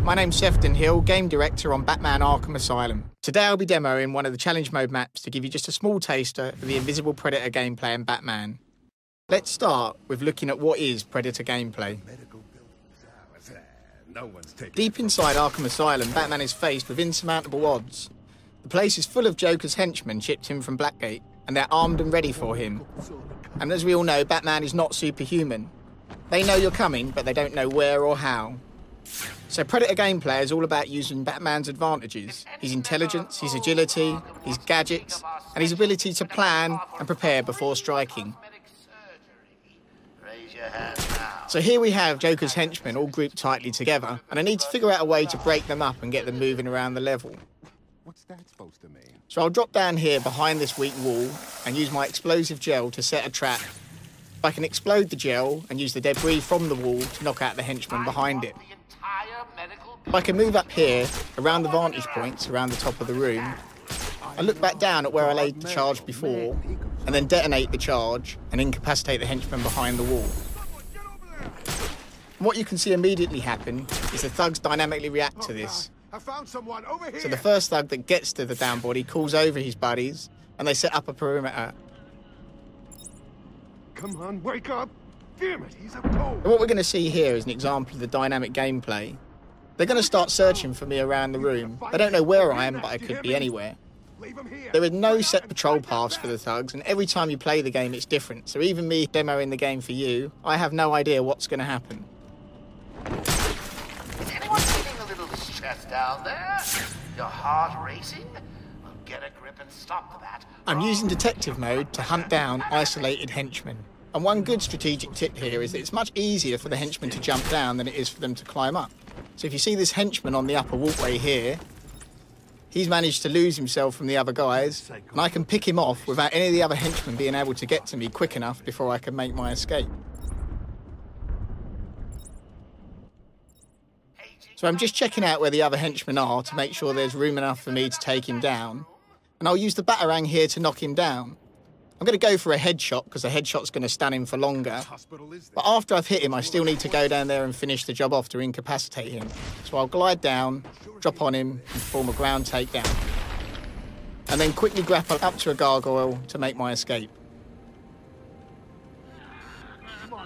my name's Sefton Hill, Game Director on Batman Arkham Asylum. Today I'll be demoing one of the challenge mode maps to give you just a small taster of the Invisible Predator gameplay in Batman. Let's start with looking at what is Predator gameplay. Deep inside Arkham Asylum, Batman is faced with insurmountable odds. The place is full of Joker's henchmen shipped in from Blackgate, and they're armed and ready for him. And as we all know, Batman is not superhuman. They know you're coming, but they don't know where or how. So Predator gameplay is all about using Batman's advantages, his intelligence, his agility, his gadgets, and his ability to plan and prepare before striking. So here we have Joker's henchmen all grouped tightly together, and I need to figure out a way to break them up and get them moving around the level. What's that supposed to mean? So I'll drop down here behind this weak wall and use my explosive gel to set a trap. I can explode the gel and use the debris from the wall to knock out the henchmen behind it. I can move up here, around the vantage points, around the top of the room. I look back down at where I laid the charge before, and then detonate the charge and incapacitate the henchmen behind the wall. What you can see immediately happen is the thugs dynamically react to this. So the first thug that gets to the down body calls over his buddies, and they set up a perimeter. Come on, wake up! Damn it, he's up cold! What we're going to see here is an example of the dynamic gameplay. They're going to start searching for me around the room. They don't know where I am, but I could be anywhere. There are no set patrol paths for the thugs, and every time you play the game it's different. So even me demoing the game for you, I have no idea what's going to happen. Is anyone feeling a little stressed down there? Your heart racing? Well, get a grip and stop that. I'm using detective mode to hunt down isolated henchmen. And one good strategic tip here is that it's much easier for the henchmen to jump down than it is for them to climb up. So if you see this henchman on the upper walkway here, he's managed to lose himself from the other guys, and I can pick him off without any of the other henchmen being able to get to me quick enough before I can make my escape. So I'm just checking out where the other henchmen are to make sure there's room enough for me to take him down. And I'll use the batarang here to knock him down. I'm going to go for a headshot because a headshot's going to stun him for longer. But after I've hit him, I still need to go down there and finish the job off to incapacitate him. So I'll glide down, drop on him, and perform a ground takedown. And then quickly grapple up to a gargoyle to make my escape.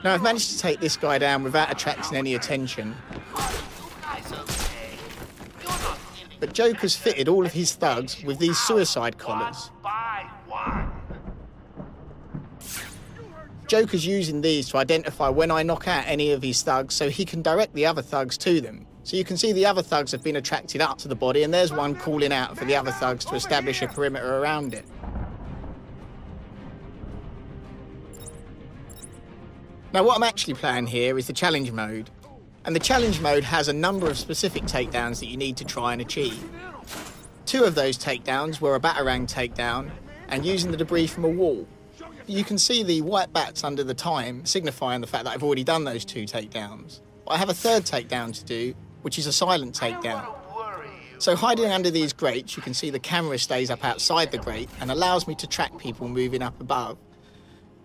Now I've managed to take this guy down without attracting any attention. But Joker's fitted all of his thugs with these suicide collars. Joker's using these to identify when I knock out any of his thugs so he can direct the other thugs to them. So you can see the other thugs have been attracted up to the body, and there's one calling out for the other thugs to establish a perimeter around it. Now what I'm actually playing here is the challenge mode. And the challenge mode has a number of specific takedowns that you need to try and achieve. 2 of those takedowns were a batarang takedown and using the debris from a wall. You can see the white bats under the time, signifying the fact that I've already done those 2 takedowns. But I have a 3rd takedown to do, which is a silent takedown. So hiding under these grates, you can see the camera stays up outside the grate and allows me to track people moving up above.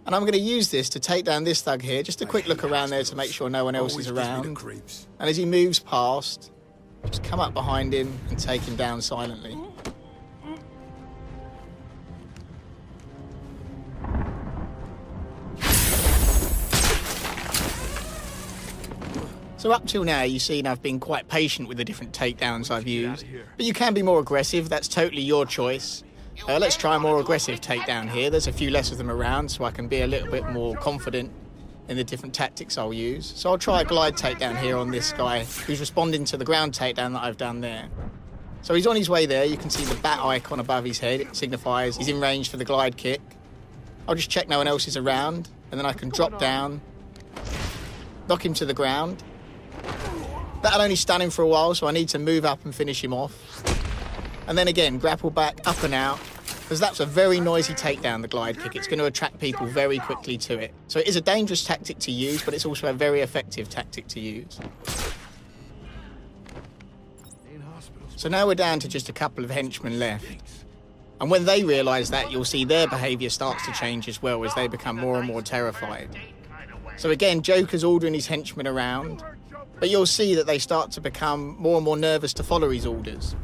And I'm going to use this to take down this thug here, just a quick look around there to make sure no one else is around. And as he moves past, just come up behind him and take him down silently. So up till now, you've seen I've been quite patient with the different takedowns I've used. But you can be more aggressive, that's totally your choice. Let's try a more aggressive takedown here. There's a few less of them around, so I can be a little bit more confident in the different tactics I'll use. So I'll try a glide takedown here on this guy, who's responding to the ground takedown that I've done there. So he's on his way there. You can see the bat icon above his head. It signifies he's in range for the glide kick. I'll just check no one else is around, and then I can drop down, knock him to the ground. That'll only stun him for a while, so I need to move up and finish him off. And then again, grapple back, up and out, because that's a very noisy takedown, the glide kick. It's going to attract people very quickly to it. So it is a dangerous tactic to use, but it's also a very effective tactic to use. So now we're down to just a couple of henchmen left. And when they realise that, you'll see their behaviour starts to change as well as they become more and more terrified. So again, Joker's ordering his henchmen around. but you'll see that they start to become more and more nervous to follow his orders.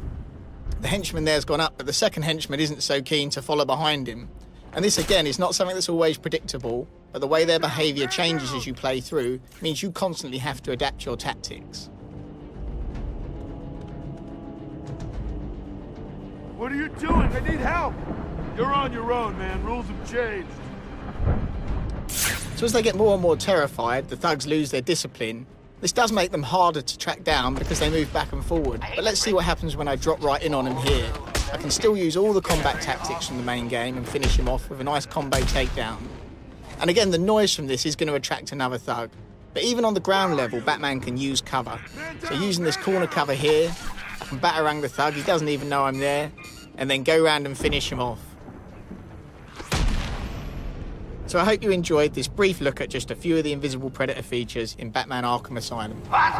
The henchman there's gone up, but the second henchman isn't so keen to follow behind him. And this, again, is not something that's always predictable, but the way their behaviour changes as you play through means you constantly have to adapt your tactics. What are you doing? I need help! You're on your own, man. Rules have changed. So as they get more and more terrified, the thugs lose their discipline. This does make them harder to track down because they move back and forward. But let's see what happens when I drop right in on him here. I can still use all the combat tactics from the main game and finish him off with a nice combo takedown. And again, the noise from this is going to attract another thug. But even on the ground level, Batman can use cover. So using this corner cover here, I can batarang the thug, he doesn't even know I'm there, and then go round and finish him off. So I hope you enjoyed this brief look at just a few of the Invisible Predator features in Batman Arkham Asylum. What?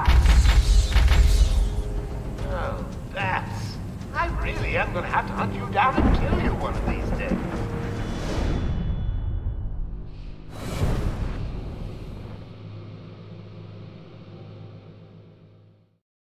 Oh, bats. I really am going to have to hunt you down and kill you one of these days.